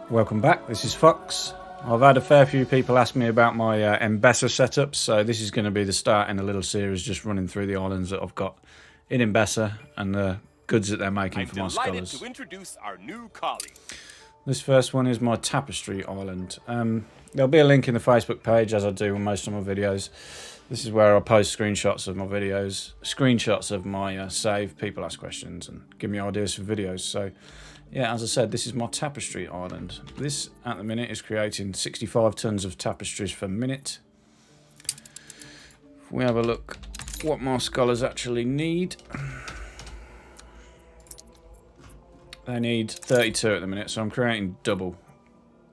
Welcome back, this is Fox. I've had a fair few people ask me about my Enbessa setups, so this is going to be the start in a little series just running through the islands that I've got in Enbessa and the goods that they're making for my scholars. I'm delighted to introduce our new colleague. This first one is my Tapestry Island. There'll be a link in the Facebook page, as I do on most of my videos. This is where I post screenshots of my videos, screenshots of my save. People ask questions and give me ideas for videos. So, yeah, as I said, this is my Tapestry Island. This, at the minute, is creating 65 tons of tapestries per minute. If we have a look what my scholars actually need. They need 32 at the minute, so I'm creating double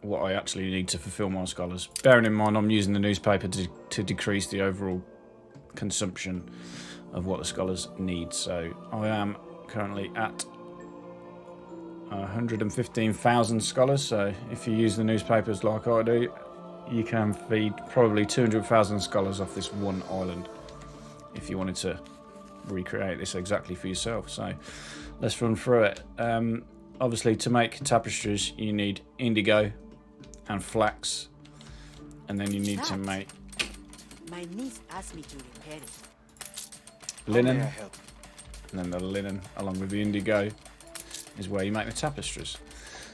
what I actually need to fulfill my scholars. Bearing in mind I'm using the newspaper to decrease the overall consumption of what the scholars need. So I am currently at 115,000 scholars. So if you use the newspapers like I do, you can feed probably 200,000 scholars off this one island if you wanted to recreate this exactly for yourself. So let's run through it. Obviously, to make tapestries you need indigo and flax, and then you need to make my niece asked me to repair it. linen, and then the linen along with the indigo is where you make the tapestries.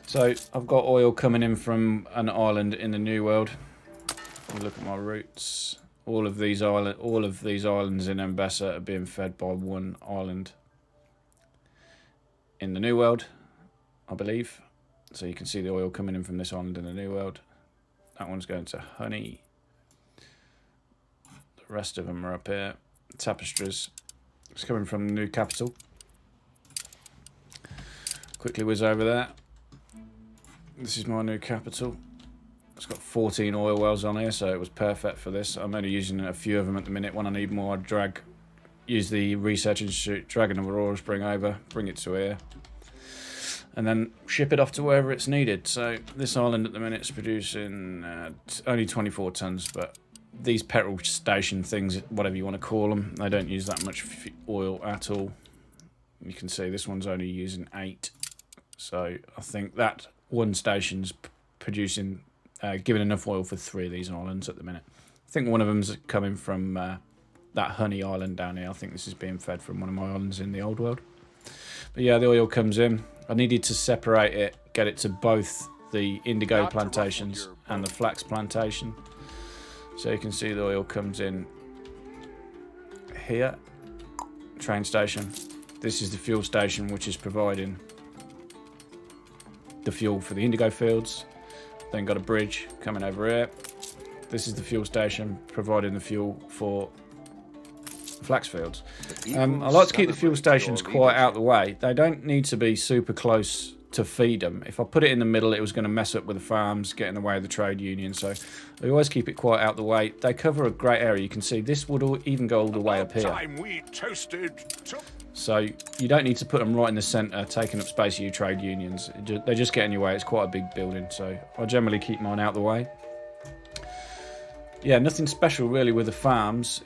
So I've got oil coming in from an island in the New World. Look at my routes. All of these islands in Enbessa are being fed by one island in the New World, I believe. So you can see the oil coming in from this island in the New World. That one's going to honey. The rest of them are up here. Tapestries. It's coming from the new capital. Quickly whiz over there. This is my new capital. It's got 14 oil wells on here, so it was perfect for this. I'm only using a few of them at the minute. When I need more, I use the Research Institute, drag an Aurora Spring over, bring it to here, and then ship it off to wherever it's needed. So this island at the minute is producing only 24 tons, but these petrol station things, whatever you want to call them, they don't use that much oil at all. You can see this one's only using 8. So I think that one station's producing, giving enough oil for 3 of these islands at the minute. I think one of them's coming from that honey island down here. I think this is being fed from one of my islands in the old world. But yeah, the oil comes in. I needed to separate it, get it to both the indigo plantations and the flax plantation. So you can see the oil comes in here. Train station. This is the fuel station, which is providing the fuel for the indigo fields. Then got a bridge coming over here. This is the fuel station providing the fuel for flax fields. I like to keep the fuel stations quite out of the way. They don't need to be super close to feed them. If I put it in the middle, it was going to mess up with the farms, get in the way of the trade union. So I always keep it quite out of the way. They cover a great area. You can see this would even go all the way up here. So you don't need to put them right in the centre, taking up space of your trade unions. They just get in your way. It's quite a big building, so I generally keep mine out of the way. Yeah, nothing special really with the farms.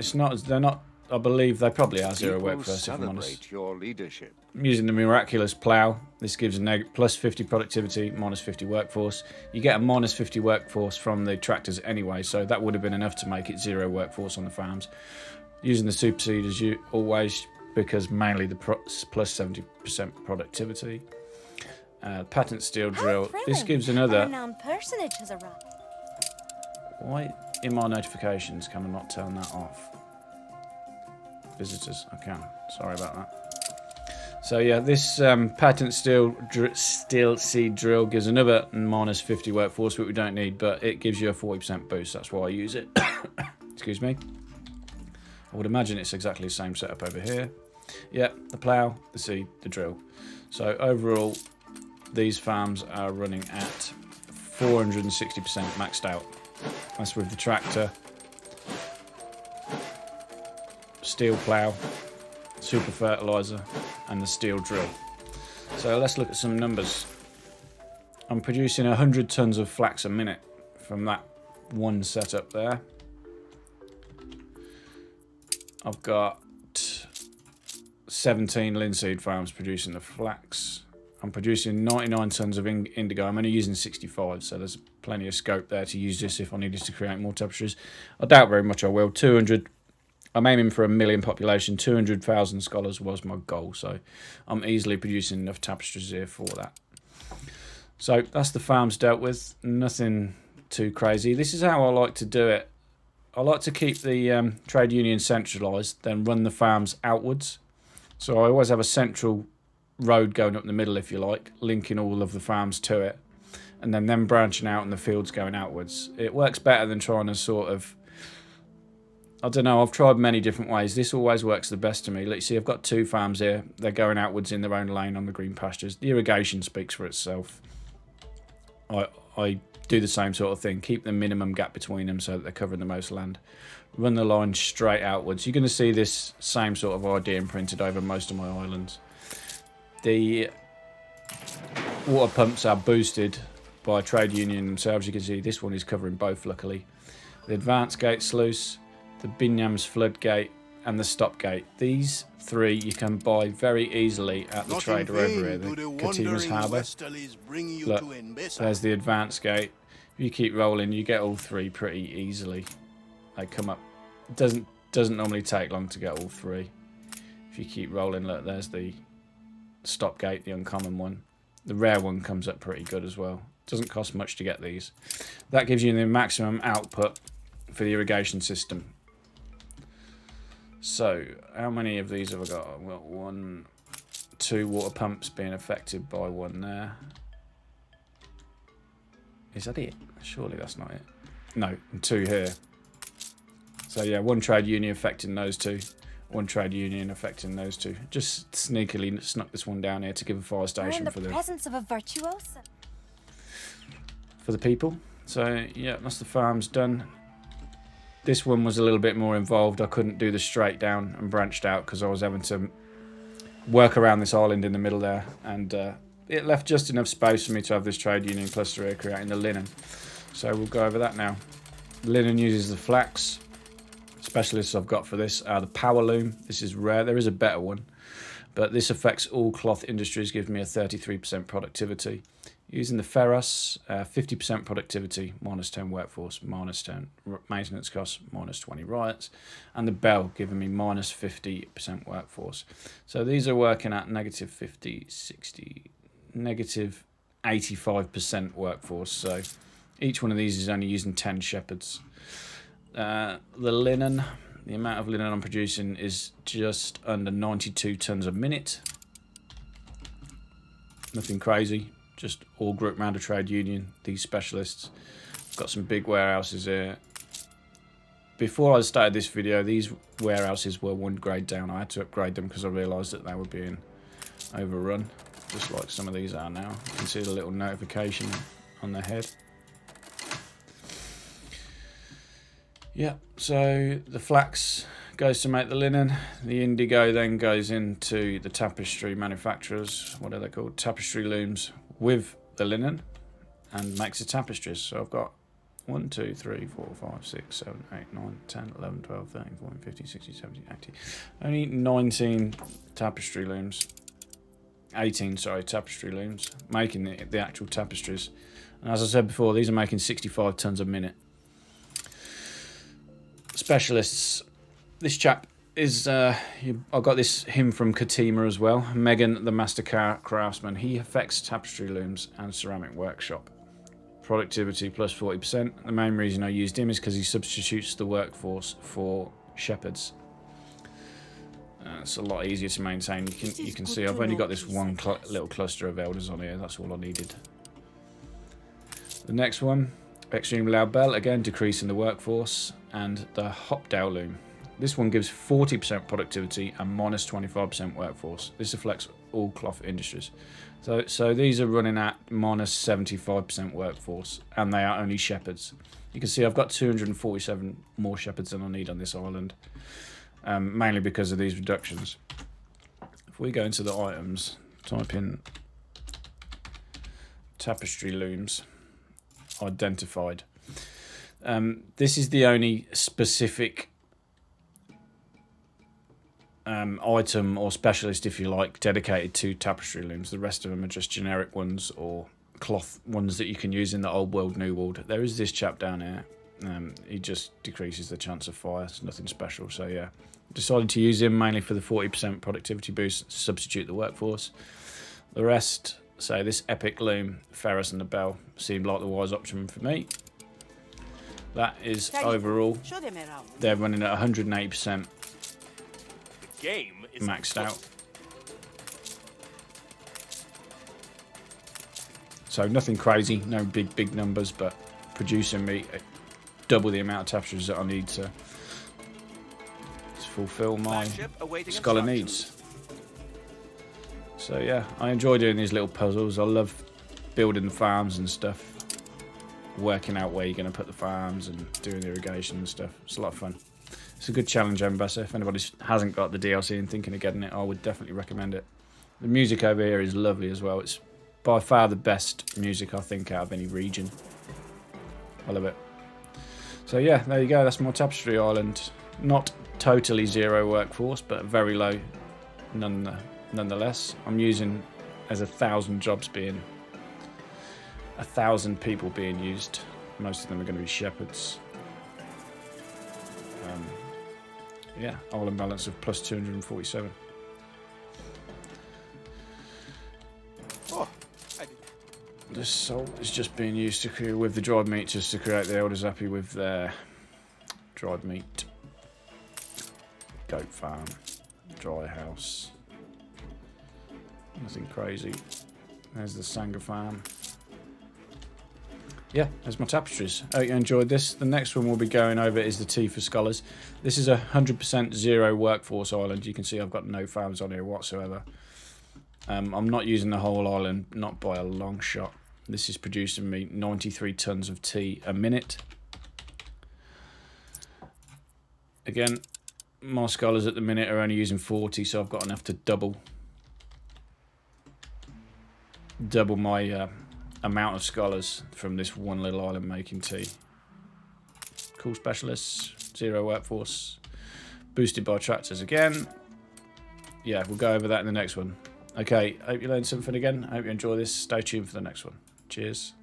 They're not. I believe they probably are zero workforce, if I'm honest. Your leadership. I'm using the miraculous plough. This gives a plus 50 productivity, minus 50 workforce. You get a minus 50 workforce from the tractors anyway, so that would have been enough to make it zero workforce on the farms. Using the super seed as you always, because mainly the plus 70% productivity. Patent steel drill. This gives another. A renowned personage has arrived. Why in my notifications can I not turn that off? Visitors, I can. Sorry about that. So yeah, this patent steel seed drill gives another minus 50 workforce, which we don't need, but it gives you a 40% boost. That's why I use it. Excuse me. I would imagine it's exactly the same setup over here. Yeah, the plough, the seed, the drill. So overall, these farms are running at 460% maxed out. That's with the tractor, steel plough, super fertilizer, and the steel drill. So let's look at some numbers. I'm producing 100 tons of flax a minute from that one setup there. I've got 17 linseed farms producing the flax. I'm producing 99 tons of indigo. I'm only using 65, so there's plenty of scope there to use this if I needed to create more tapestries. I doubt very much I will. 200. I'm aiming for 1 million population. 200,000 scholars was my goal, so I'm easily producing enough tapestries here for that. So that's the farms dealt with. Nothing too crazy. This is how I like to do it. I like to keep the trade union centralised, then run the farms outwards. So I always have a central road going up the middle, if you like, linking all of the farms to it, and then them branching out and the fields going outwards. It works better than trying to sort of, I don't know, I've tried many different ways. This always works the best to me. Let's see, I've got 2 farms here. They're going outwards in their own lane on the green pastures. The irrigation speaks for itself. I do the same sort of thing. Keep the minimum gap between them so that they're covering the most land. Run the line straight outwards. You're going to see this same sort of idea imprinted over most of my islands. The water pumps are boosted by trade union themselves. You can see this one is covering both, luckily. The advanced gate sluice, the Binyam's floodgate, and the stop gate. These 3 you can buy very easily at the trader over here, the Katima's Harbour. Look, there's the advanced gate. If you keep rolling, you get all 3 pretty easily. They come up. It doesn't normally take long to get all 3. If you keep rolling, look, there's the stop gate, the uncommon one. The rare one comes up pretty good as well. Doesn't cost much to get these. That gives you the maximum output for the irrigation system. So, how many of these have I got? I've got 1, 2 water pumps being affected by one there. Is that it? Surely that's not it. No, and 2 here. So yeah, 1 trade union affecting those 2. 1 trade union affecting those 2. Just sneakily snuck this one down here to give a fire station for the presence of a virtuoso. For the people. So yeah, that's the farms done. This one was a little bit more involved. I couldn't do the straight down and branched out because I was having to work around this island in the middle there, and it left just enough space for me to have this trade union cluster here creating the linen. So we'll go over that now. Linen uses the flax. Specialists I've got for this are the power loom. This is rare. There is a better one, but this affects all cloth industries, gives me a 33% productivity. Using the ferrous, 50% productivity, minus 10 workforce, minus 10 maintenance costs, minus 20 riots, and the bell giving me minus 50% workforce. So these are working at negative 50, 60, negative 85% workforce. So each one of these is only using 10 shepherds. The linen, the amount of linen I'm producing is just under 92 tons a minute. Nothing crazy. Just all group round a trade union, these specialists. Got some big warehouses here. Before I started this video, these warehouses were 1 grade down. I had to upgrade them because I realised that they were being overrun, just like some of these are now. You can see the little notification on the head. Yeah, so the flax goes to make the linen. The indigo then goes into the tapestry manufacturers. What are they called? Tapestry looms. With the linen and makes the tapestries. So I've got 1, 2, 3, 4, 5, 6, 7, 8, 9, 10, 11, 12, 13, 14, 15, 16, 17, 18. Only 19 tapestry looms. 18, sorry, tapestry looms. Making the actual tapestries. And as I said before, these are making 65 tons a minute. Specialists. This chap is, I got him from Katima as well. Megan, the master craftsman. He affects tapestry looms and ceramic workshop. Productivity plus 40%. The main reason I used him is because he substitutes the workforce for shepherds. It's a lot easier to maintain. You can see I've only got this one little cluster of elders on here. That's all I needed. The next one, extreme loud bell, again decreasing the workforce, and the Hopdale loom. This one gives 40% productivity and minus 25% workforce. This affects all cloth industries. So these are running at minus 75% workforce, and they are only shepherds. You can see I've got 247 more shepherds than I need on this island, mainly because of these reductions. If we go into the items, type in tapestry looms, identified. This is the only specific item or specialist, if you like, dedicated to tapestry looms. The rest of them are just generic ones or cloth ones that you can use in the old world, new world. There is this chap down here. He just decreases the chance of fire. It's nothing special. So yeah, decided to use him mainly for the 40% productivity boost to substitute the workforce. The rest, say this epic loom, Ferris and the Bell, seemed like the wise option for me. That is overall. Show them around. They're running at 180%. The game is maxed out. So nothing crazy, no big numbers, but producing me double the amount of tapestries that I need to fulfill my scholar needs. So yeah, I enjoy doing these little puzzles. I love building the farms and stuff, working out where you're going to put the farms and doing irrigation and stuff. It's a lot of fun. It's a good challenge, Enbessa. If anybody hasn't got the DLC and thinking of getting it, I would definitely recommend it. The music over here is lovely as well. It's by far the best music, I think, out of any region. I love it. So yeah, there you go. That's my Tapestry Island. Not totally zero workforce, but very low nonetheless. I'm using as 1,000 jobs being 1,000 people being used. Most of them are going to be shepherds. Yeah, island balance of plus 247. Oh, This salt is just being used to create with the dried meat, just to create the elders happy with their dried meat. Goat farm, dry house. Nothing crazy. There's the Sangha farm. Yeah, there's my tapestries. I hope you enjoyed this. The next one we'll be going over is the Tea for Scholars. This is a 100% zero workforce island. You can see I've got no farms on here whatsoever. I'm not using the whole island, not by a long shot. This is producing me 93 tons of tea a minute. Again, my scholars at the minute are only using 40, so I've got enough to double my amount of scholars from this one little island making tea. Cool specialists, zero workforce, boosted by tractors again. Yeah, we'll go over that in the next one. Okay, hope you learned something again. I hope you enjoy this. Stay tuned for the next one. Cheers.